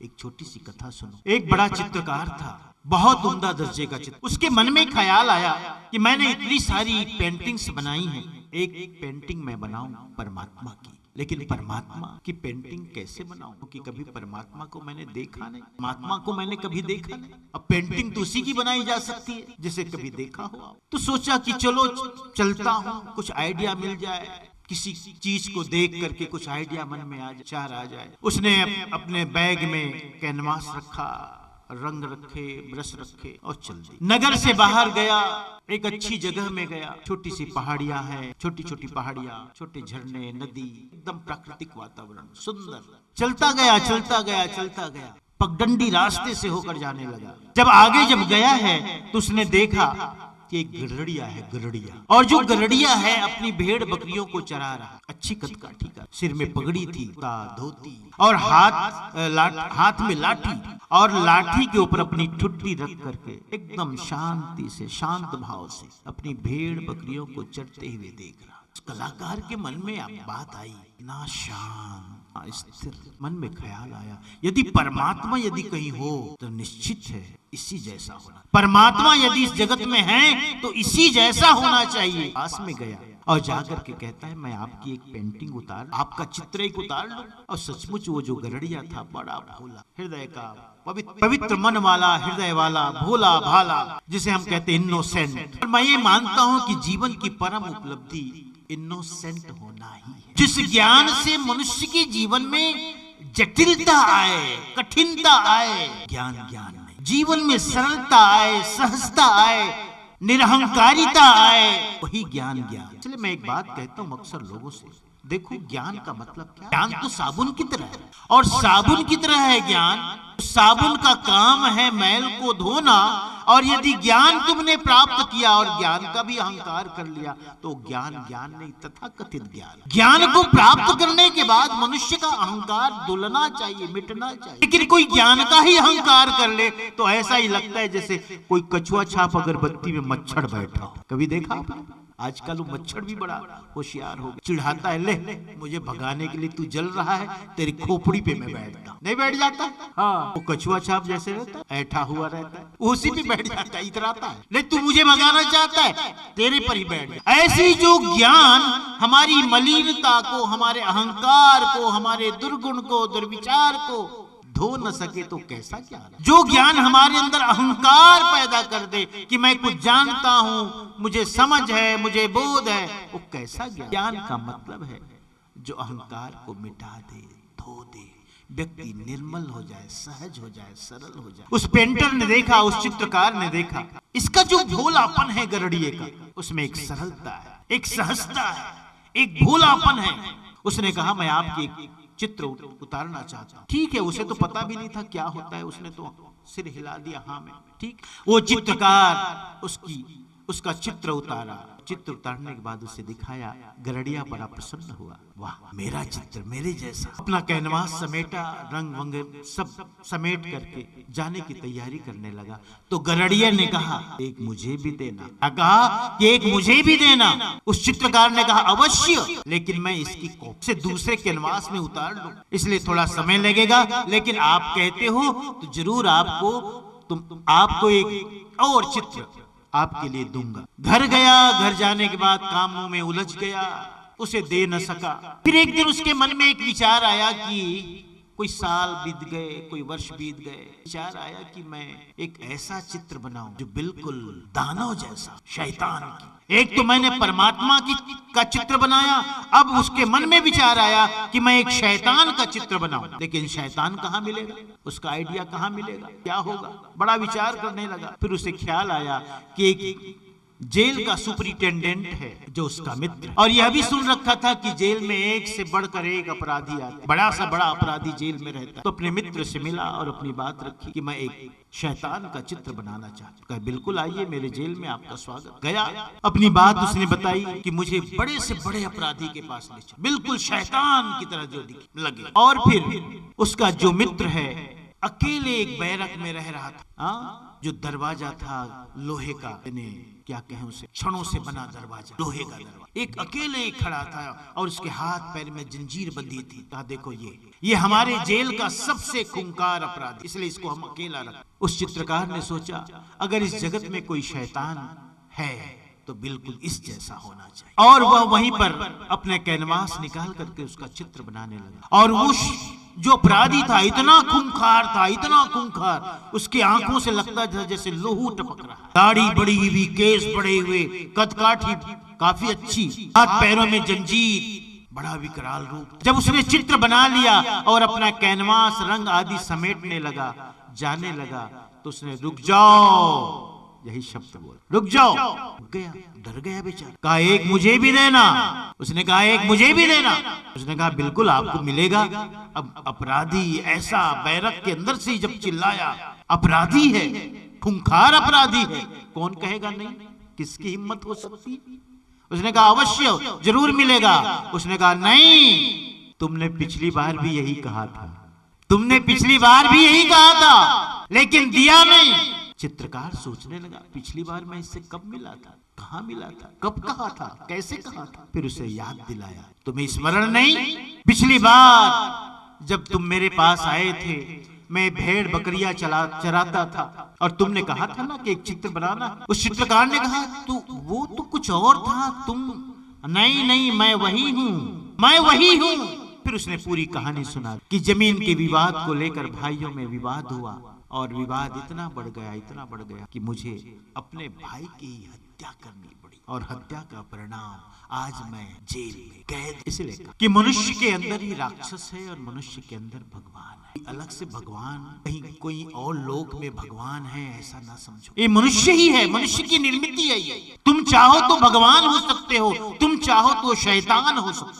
एक छोटी सी कथा सुनो। एक बड़ा चित्रकार था, बहुत उम्दा दर्जे का चित्र। उसके मन में ख्याल आया कि मैंने इतनी सारी पेंटिंग्स बनाई हैं, एक पेंटिंग मैं बनाऊं परमात्मा की। लेकिन परमात्मा की पेंटिंग कैसे बनाऊं, क्योंकि कभी परमात्मा को मैंने देखा नहीं, परमात्मा को मैंने कभी देखा नहीं। अब पेंटिंग तो उसी की बनाई जा सकती है जिसे कभी देखा हो। तो सोचा कि चलो चलता हूँ, कुछ आइडिया मिल जाए, किसी चीज को देख करके कुछ आइडिया मन में आ जाए। उसने अपने बैग में कैनवास रखा, रंग रखे, ब्रश रखे और चल दी। नगर से बाहर गया, एक अच्छी जगह में गया। छोटी सी पहाड़ियां हैं, छोटी छोटी पहाड़ियां, छोटे झरने, नदी, एकदम प्राकृतिक वातावरण, सुंदर। चलता गया, पगडंडी रास्ते से होकर जाने लगा। जब आगे गया है तो उसने देखा कि एक गड़रिया है, गड़रिया। और जो गड़रिया है अपनी भेड़ बकरियों को चरा रहा। अच्छी कद काठी का, सिर में पगड़ी थी, धोती, और हाथ में लाठी, और लाठी के ऊपर अपनी ठुड्डी रख करके एकदम शांति से, शांत भाव से अपनी भेड़ बकरियों को चरते हुए देख रहा। उस कलाकार के मन में अब बात आई, ना शांत स्थिर मन में ख्याल आया, यदि परमात्मा यदि कहीं हो तो निश्चित है इसी जैसा होना। परमात्मा यदि इस जगत में है तो इसी जैसा होना चाहिए। पास में गया और जाकर के कहता है, मैं आपकी एक पेंटिंग उतार, आपका चित्र एक उतार लूं। और सचमुच वो जो गड़रिया था बड़ा भोला, हृदय का पवित्र मन वाला, हृदय वाला, भोला भाला, जिसे हम कहते हैं इनोसेंट। और मैं ये मानता हूं कि जीवन की परम उपलब्धि इनोसेंट होना ही है। जिस ज्ञान से मनुष्य के जीवन में जटिलता आए, कठिनता आए, ज्ञान नहीं। जीवन में सरलता आए, सहजता आए, निरहंकारिता आए, वही ज्ञान। इसलिए मैं एक बात कहता हूं अक्सर लोगों से, देखो ज्ञान का मतलब क्या? ज्ञान तो साबुन की तरह है, और साबुन की तरह है ज्ञान। साबुन का काम है मैल को धोना, और यदि ज्ञान तुमने प्राप्त किया और ज्ञान का भी अहंकार कर लिया तो ज्ञान नहीं, तथाकथित ज्ञान को प्राप्त करने के बाद मनुष्य का अहंकार धुलना चाहिए, मिटना चाहिए। लेकिन कोई ज्ञान का ही अहंकार कर ले तो ऐसा ही लगता है जैसे कोई कछुआ छाप अगरबत्ती में मच्छर बैठा हो। कभी देखा आपने? आजकल वो मच्छर भी बड़ा होशियार हो गया, चिढ़ाता है, ले मुझे भगाने के लिए तू जल रहा है, तेरी खोपड़ी पे मैं बैठता, नहीं बैठ जाता। हाँ, वो कछुआ छाप जैसे रहता है, ऐठा हुआ रहता है, उसी पे बैठ जाता है, इतराता है, नहीं तू मुझे भगाना चाहता है, तेरे पर ही बैठ जा। ऐसी जो ज्ञान हमारी मलिनता को, हमारे अहंकार को, हमारे दुर्गुण को, दुर्विचार को धो न सके तो कैसा ज्ञान? जो ज्ञान हमारे अंदर अहंकार पैदा कर दे कि मैं कुछ जानता हूं, मुझे समझ है, मुझे बोध है, वो कैसा ज्ञान? ज्ञान का मतलब है जो अहंकार को मिटा दे, धो दे, व्यक्ति निर्मल हो जाए, सहज हो जाए, सरल हो जाए। उस पेंटर ने देखा, उस चित्रकार ने देखा, इसका जो भोलापन है गड़रिये का, उसमें एक सरलता है, एक सहजता है, एक भोलापन है। उसने कहा, मैं आपकी एक चित्र उतारना चाहता हूं। ठीक है, उसे तो पता भी नहीं था क्या होता है, उसने तो सिर हिला दिया हाँ में। ठीक, वो चित्रकार उसका चित्र उतारा। चित्र उतारने के बाद उसे दिखाया, गड़रिया बड़ा प्रसन्न हुआ, वाह मेरा चित्र, मेरे जैसा। अपना कैनवास समेटा, रंग वंग सब समेट करके जाने की तैयारी करने लगा। तो गड़रिया ने कहा, एक मुझे भी देना। कहा कि एक मुझे भी देना। उस चित्रकार ने कहा, अवश्य, लेकिन मैं इसकी कॉपी से दूसरे कैनवास में उतार लूं, इसलिए थोड़ा समय लगेगा, लेकिन आप कहते हो तो जरूर आपको एक और चित्र आपके लिए दूंगा। घर गया, घर जाने के बाद कामों में उलझ गया, उसे दे न सका। फिर एक दिन उसके मन में एक विचार आया कि कोई साल बीत गए, कोई वर्ष बीत गए, विचार आया कि मैं एक ऐसा चित्र बनाऊं जो बिल्कुल दानव जैसा, शैतान की। एक तो मैंने परमात्मा का चित्र बनाया, अब उसके मन में विचार आया कि मैं एक शैतान का चित्र बनाऊं। लेकिन शैतान कहाँ मिलेगा, उसका आइडिया कहाँ मिलेगा, क्या होगा? बड़ा विचार करने लगा। फिर उसे ख्याल आया कि एक जेल का सुपरिटेंडेंट है जो उसका मित्र, और यह भी सुन रखा था कि जेल में एक से बढ़कर एक अपराधी आते, बड़ा सा बड़ा अपराधी जेल में रहता। तो अपने मित्र से मिला और अपनी बात रखी कि मैं एक शैतान का चित्र बनाना चाहता हूं। बिल्कुल आइए, मेरे जेल में आपका स्वागत। गया, अपनी बात उसने बताई कि मुझे बड़े से बड़े अपराधी के पास ले चलो, बिल्कुल शैतान की तरह जो लगे। और फिर उसका जो मित्र है अकेले एक बैरक में रह रहा था, जो दरवाजा था लोहे का, क्या कहें उसे, क्षणों से बना दरवाजा, लोहे का दरवाजा, एक अकेले खड़ा था और उसके हाथ पैर में जंजीर बंधी थी। कहा देखो ये हमारे जेल का सबसे खूंखार अपराधी, इसलिए इसको हम अकेला रख। उस चित्रकार ने सोचा अगर इस जगत में कोई शैतान है तो बिल्कुल इस जैसा होना चाहिए, और वह वहीं पर अपने कैनवास निकाल करके उसका चित्र बनाने लगा। और उस जो अपराधी था इतना खूंखार था, इतना खूंखार, उसकी आंखों से लगता था जैसे लोहू टपक रहा, दाढ़ी बड़ी हुई, केस बड़े हुए, कदकाठी काफी अच्छी, हाथ पैरों में जंजीर, बड़ा विकराल रूप। जब उसने चित्र बना लिया और अपना कैनवास रंग आदि समेटने लगा, जाने लगा, तो उसने रुक जाओ, यही शब्द बोल, रुक जाओ। गया, डर गया बेचारा। कहा एक मुझे भी देना। उसने कहा एक मुझे भी देना। उसने कहा बिल्कुल आपको मिलेगा। अब अपराधी ऐसा बैरक के अंदर से जब चिल्लाया, अपराधी है, खूंखार अपराधी है, कौन कहेगा नहीं, किसकी हिम्मत हो सकती। उसने कहा अवश्य जरूर मिलेगा। उसने कहा नहीं, तुमने पिछली बार भी यही कहा था, तुमने पिछली बार भी यही कहा था, लेकिन दिया नहीं। चित्रकार सोचने लगा पिछली बार मैं इससे कब मिला था, कहाँ मिला था, कब कहा था, कैसे कहा था। फिर उसे याद दिलाया, तुम्हें स्मरण नहीं, पिछली बार जब तुम मेरे पास आए थे, मैं भेड़ बकरियां चराता था और तुमने कहा था ना कि एक चित्र बनाना। उस चित्रकार ने कहा तू वो तो कुछ और था, तुम नहीं, मैं वही हूँ, मैं वही हूँ। फिर उसने पूरी कहानी सुना कि जमीन के विवाद को लेकर भाइयों में विवाद हुआ और विवाद इतना बढ़ गया कि मुझे अपने भाई की हत्या करनी पड़ी, और हत्या का परिणाम आज मैं जेल में कैद। इसलिए कि मनुष्य के अंदर ही राक्षस है और मनुष्य के अंदर भगवान है। अलग से भगवान कहीं कोई और लोक में भगवान है ऐसा ना समझो, ये मनुष्य ही है, मनुष्य की निर्मित है ये। तुम चाहो तो भगवान हो सकते हो, तुम चाहो तो शैतान हो सकते हो।